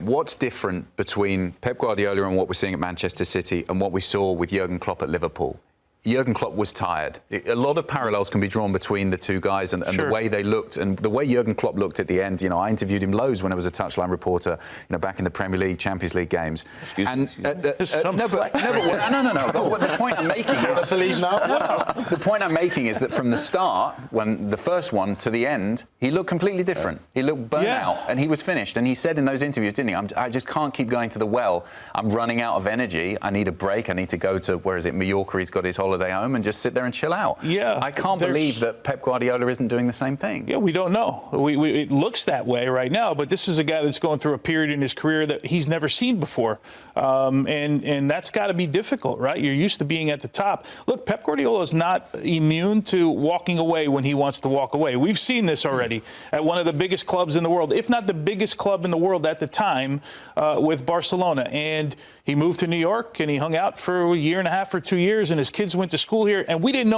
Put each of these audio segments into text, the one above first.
what's different between Pep Guardiola and what we're seeing at Manchester City and what we saw with Jurgen Klopp at Liverpool? Jurgen Klopp was tired. A lot of parallels can be drawn between the two guys and the way they looked and the way Jurgen Klopp looked at the end. You know, I interviewed him loads when I was a touchline reporter, you know, back in the Premier League, Champions League games. Excuse me. The point I'm making is the point I'm making is that from the start, when the first one to the end, he looked completely different. He looked burnt out, and he was finished. And he said in those interviews, didn't he? I just can't keep going to the well. I'm running out of energy. I need a break. I need to go to, where is it, Mallorca? He's got his holiday home and just sit there and chill out. Yeah, I can't believe that Pep Guardiola isn't doing the same thing. Yeah, we don't know. It looks that way right now, but this is a guy that's going through a period in his career that he's never seen before. And that's got to be difficult, right? You're used to being at the top. Look, Pep Guardiola is not immune to walking away when he wants to walk away. We've seen this already at one of the biggest clubs in the world, if not the biggest club in the world at the time, with Barcelona. And he moved to New York and he hung out for a year and a half or 2 years, and his kids went to school here. And we didn't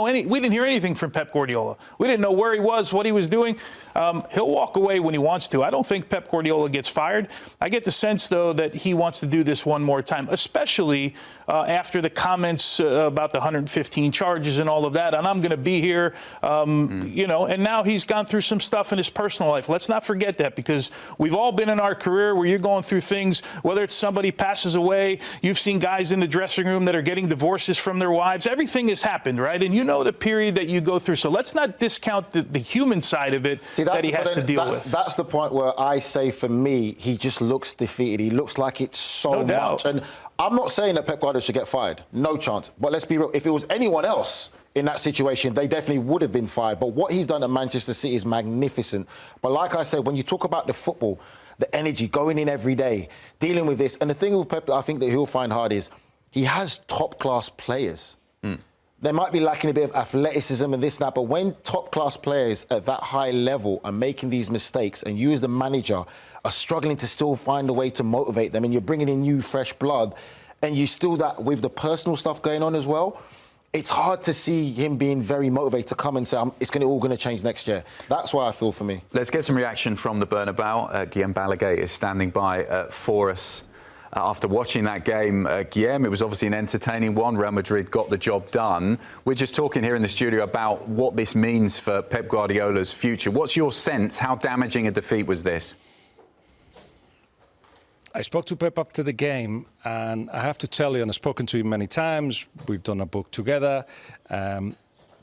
hear anything from Pep Guardiola. We didn't know where he was, what he was doing. He'll walk away when he wants to. I don't think Pep Guardiola gets fired. I get the sense, though, that he wants to do this one more time, especially after the comments about the 115 charges and all of that. And I'm going to be here, you know, and now he's gone through some stuff in his personal life. Let's not forget that, because we've all been in our career where you're going through things, whether it's somebody passes away, you've seen guys in the dressing room that are getting divorces from their wives. Everything has happened, right? And you know the period that you go through. So let's not discount the human side of it that he has to deal with. That's the point where I say, for me, he just looks defeated. He looks like it's so much. And I'm not saying that Pep Guardiola should get fired. No chance. But let's be real. If it was anyone else in that situation, they definitely would have been fired. But what he's done at Manchester City is magnificent. But like I said, when you talk about the football, the energy, going in every day, dealing with this. And the thing with Pep I think that he'll find hard is he has top-class players. They might be lacking a bit of athleticism and this and that, but when top-class players at that high level are making these mistakes and you as the manager are struggling to still find a way to motivate them and you're bringing in new, fresh blood and you still that with the personal stuff going on as well, it's hard to see him being very motivated to come and say, it's all going to change next year. That's why I feel for me. Let's get some reaction from the Bernabeu. Guillem Balagué is standing by for us. After watching that game, Guillem, it was obviously an entertaining one. Real Madrid got the job done. We're just talking here in the studio about what this means for Pep Guardiola's future. What's your sense? How damaging a defeat was this? I spoke to Pep after the game, and I have to tell you, and I've spoken to him many times, we've done a book together.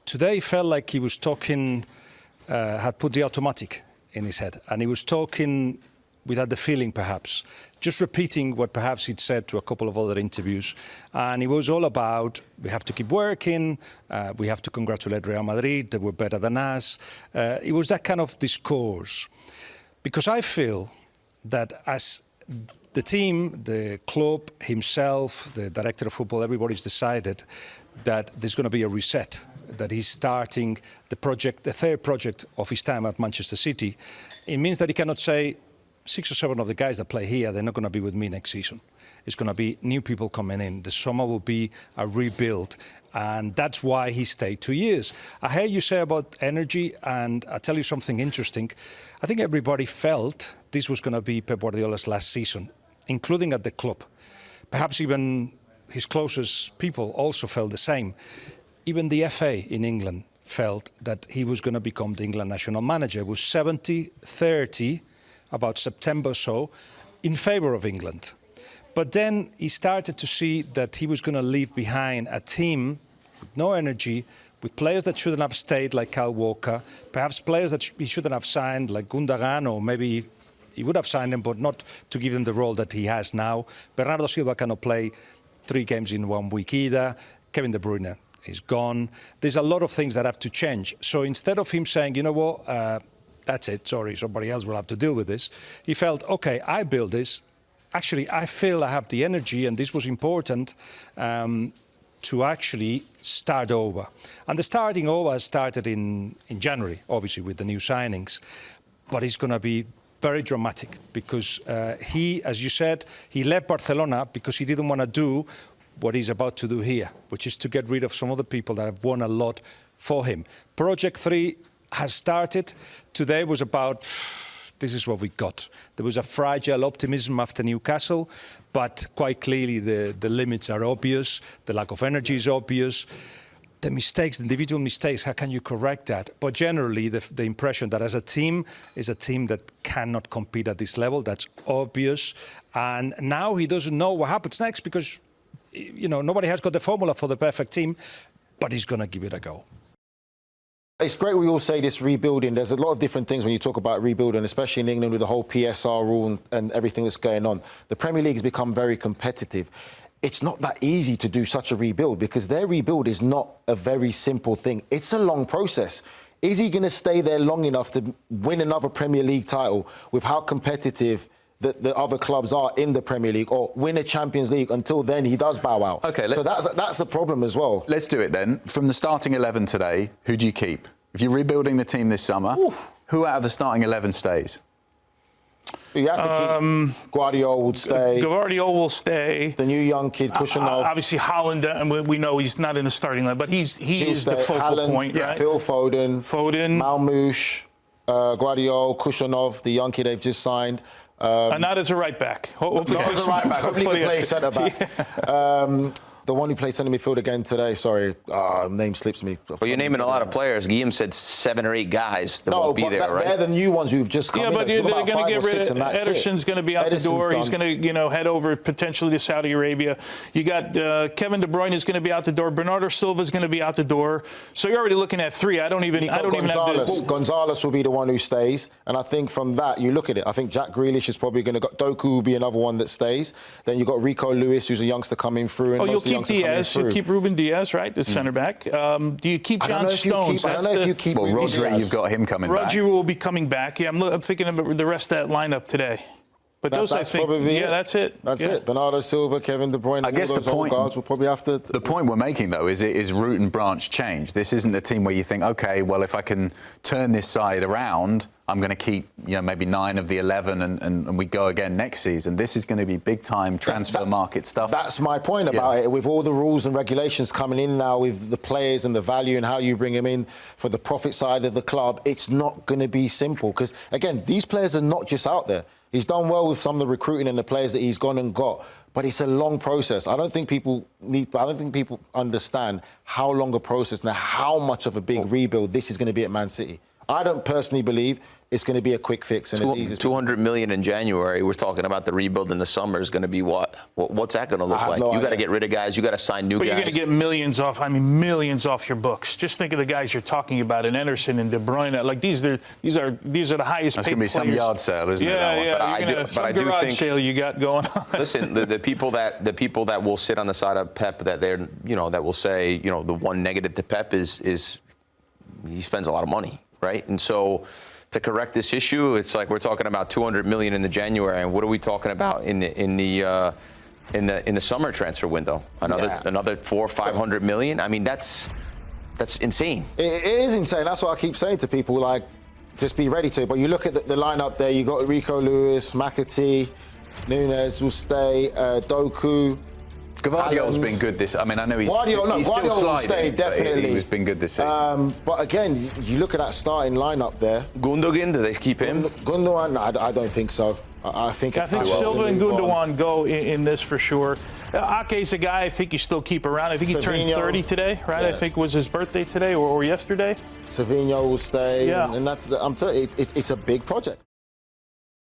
Today he felt like he was talking, had put the automatic in his head, and he was talking without the feeling, perhaps, just repeating what perhaps he'd said to a couple of other interviews. And it was all about, we have to keep working, we have to congratulate Real Madrid, they were better than us. It was that kind of discourse. Because I feel that as the team, the club, himself, the director of football, everybody's decided that there's going to be a reset, that he's starting the project, the third project of his time at Manchester City. It means that he cannot say, 6 or 7 of the guys that play here, they're not going to be with me next season. It's going to be new people coming in. The summer will be a rebuild. And that's why he stayed 2 years. I hear you say about energy, and I'll tell you something interesting. I think everybody felt this was going to be Pep Guardiola's last season, including at the club. Perhaps even his closest people also felt the same. Even the FA in England felt that he was going to become the England national manager. It was 70-30, about September or so, in favour of England. But then he started to see that he was going to leave behind a team with no energy, with players that shouldn't have stayed, like Kyle Walker, perhaps players that he shouldn't have signed, like Gundogan, or maybe he would have signed them, but not to give him the role that he has now. Bernardo Silva cannot play 3 games in 1 week either. Kevin De Bruyne is gone. There's a lot of things that have to change. So instead of him saying, you know what, that's it, sorry, somebody else will have to deal with this, he felt, OK, I build this. Actually, I feel I have the energy, and this was important, to actually start over. And the starting over started in January, obviously, with the new signings. But it's going to be very dramatic because he, as you said, he left Barcelona because he didn't want to do what he's about to do here, which is to get rid of some of the people that have won a lot for him. Project 3 has started. Today was about this is what we got. There was a fragile optimism after Newcastle, but quite clearly the limits are obvious. The lack of energy is obvious. The mistakes, the individual mistakes, how can you correct that? But generally, the impression that as a team is a team that cannot compete at this level. That's obvious. And now he doesn't know what happens next because, nobody has got the formula for the perfect team, but he's going to give it a go. It's great we all say this rebuilding. There's a lot of different things when you talk about rebuilding, especially in England with the whole PSR rule and everything that's going on. The Premier League has become very competitive. It's not that easy to do such a rebuild because their rebuild is not a very simple thing. It's a long process. Is he going to stay there long enough to win another Premier League title with how competitive the other clubs are in the Premier League, or win a Champions League? Until then, he does bow out. Okay, so that's the problem as well. Let's do it then. From the starting 11 today, who do you keep? If you're rebuilding the team this summer, who out of the starting 11 stays? You have to keep Guardiola would stay. Guardiola will stay. The new young kid, Kushanov. Obviously, Haaland, and we know he's not in the starting line, but he is the focal Haaland, point, right? Phil Foden. Malmouche, Guardiola, Kushanov, the young kid they've just signed. Not as a right back. Not as a right back. Hopefully he can play centre back. Yeah. The one who plays centre midfield again today, sorry, name slips me. Well, you're naming a lot of players. Guillem said 7 or 8 guys that won't be there, right? They're the new ones who've just come in. Yeah, but they're going to get rid of Ederson's going to be out the door. He's going to head over potentially to Saudi Arabia. You got Kevin De Bruyne is going to be out the door. Bernardo Silva is going to be out the door. So you're already looking at 3. I don't even have to. Gonzalez will be the one who stays, and I think from that you look at it. I think Jack Grealish is probably going to go. Doku will be another one that stays. Then you've got Rico Lewis, who's a youngster coming through, and you'll keep Diaz. Keep Ruben Diaz, right, the centre back. Do you keep John Stones? I don't know if you keep Rodri, you've got him coming back. Rodri will be coming back. Yeah, I'm thinking about the rest of that lineup today. But those, I think, that's it. That's it. Bernardo Silva, Kevin De Bruyne, I guess the point guards will probably have to. The point we're making, though, is root and branch change. This isn't a team where you think, okay, well, if I can turn this side around, I'm going to keep, maybe 9 of the 11 and we go again next season. This is going to be big-time transfer market stuff. That's my point about it. With all the rules and regulations coming in now with the players and the value and how you bring them in for the profit side of the club, it's not going to be simple. Because, again, these players are not just out there. He's done well with some of the recruiting and the players that he's gone and got, but it's a long process. I don't think people understand how long a process and how much of a big rebuild this is going to be at Man City. I don't personally believe it's going to be a quick fix and as easy as 200 million in January. We're talking about the rebuild in the summer is going to be what? What's that going to look like? You got to get rid of guys. You got to sign new guys. But you're going to get millions off your books. Just think of the guys you're talking about in Ederson and De Bruyne. Like these are the highest paid players. That's going to be some yard sale, isn't it? Yeah. Some garage sale you got going on. Listen, the people that will sit on the side of Pep that that will say the one negative to Pep is he spends a lot of money, right? And so to correct this issue, it's like we're talking about 200 million in the January, and what are we talking about in the summer transfer window? Another 400 or 500 million. I mean, that's insane. It is insane. That's what I keep saying to people. Like, just be ready to. But you look at the lineup there. You got Rico Lewis, McAtee, Nunes will stay, Doku. Gvardiol's been good this. I mean, I know he's still will stay, definitely. He's been good this season. But again, you look at that starting lineup there. Gundogan, do they keep him? Gundogan, no, I don't think so. I think Silva and Gundogan go in this for sure. Ake's a guy I think you still keep around. I think he turned 30 today, right? Yeah. I think it was his birthday today or yesterday. Savinho will stay, and that's I'm telling you, it's a big project.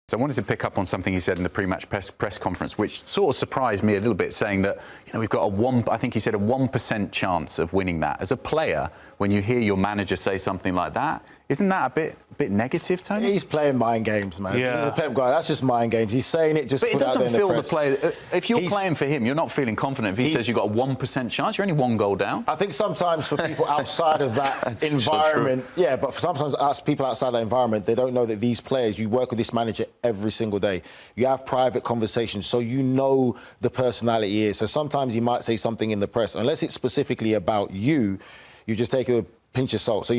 So I wanted to pick up on something he said in the pre-match press conference, which sort of surprised me a little bit, saying that we've got I think he said a 1% chance of winning that. As a player, when you hear your manager say something like that, isn't that a bit negative, Tony? He's playing mind games, man. Yeah. He's a Pep guy. That's just mind games. He's saying it just. But it doesn't feel the player. If you're playing for him, you're not feeling confident. If he says you've got a 1% chance, you're only 1 goal down. I think sometimes for people outside of that environment, but sometimes people outside that environment, they don't know that these players. You work with this manager every single day. You have private conversations, so you know the personality is. So sometimes he might say something in the press, unless it's specifically about you. You just take it with a pinch of salt. So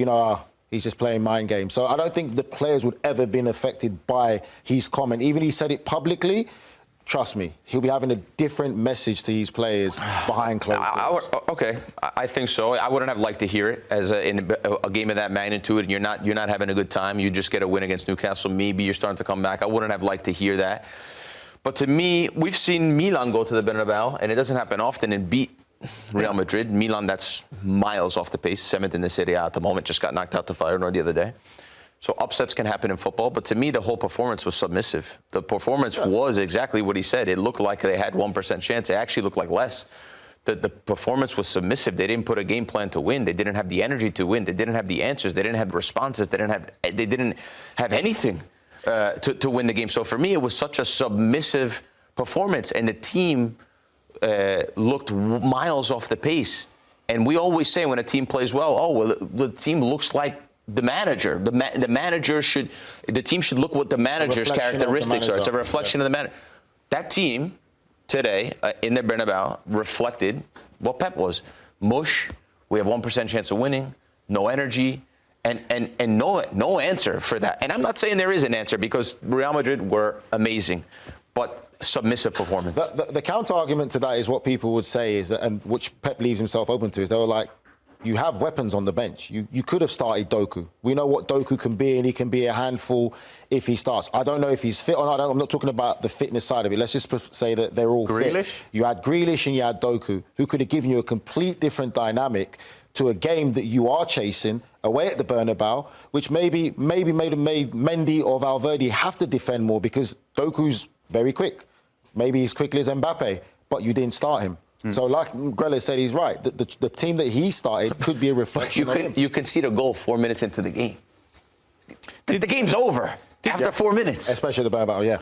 he's just playing mind games. So I don't think the players would ever been affected by his comment. Even he said it publicly. trust me, he'll be having a different message to his players behind closed doors. Okay, I think so. I wouldn't have liked to hear it as in a game of that magnitude, and you're not having a good time. You just get a win against Newcastle. Maybe you're starting to come back. I wouldn't have liked to hear that. But to me, we've seen Milan go to the Bernabeu, and it doesn't happen often, and beat Real Madrid. Milan, that's miles off the pace, 7th in the Serie A at the moment, just got knocked out to Feyenoord the other day. So upsets can happen in football, but to me, the whole performance was submissive. The performance was exactly what he said. It looked like they had 1% chance. It actually looked like less. The performance was submissive. They didn't put a game plan to win. They didn't have the energy to win. They didn't have the answers. They didn't have responses. They didn't have anything to win the game. So for me, it was such a submissive performance, and the team looked miles off the pace. And we always say when a team plays well, the team looks like the manager. The team should look what the manager's characteristics are. It's a reflection of the manager. That team today in the Bernabeu reflected what Pep was. Mush, we have 1% chance of winning, no energy, and no answer for that. And I'm not saying there is an answer because Real Madrid were amazing, but submissive performance. The counter argument to that is what people would say is that, and which Pep leaves himself open to, is they were like, you have weapons on the bench. You could have started Doku. We know what Doku can be, and he can be a handful if he starts. I don't know if he's fit or not. I'm not talking about the fitness side of it. Let's just say that they're all fit. You had Grealish and you had Doku, who could have given you a complete different dynamic to a game that you are chasing away at the Bernabeu, which maybe made Mendy or Valverde have to defend more because Doku's very quick. Maybe he's quickly as Mbappé, but you didn't start him. So like Grella said, he's right. The team that he started could be a reflection of him. You concede a goal 4 minutes into the game. The game's over after 4 minutes. Especially the Bernabeu, yeah.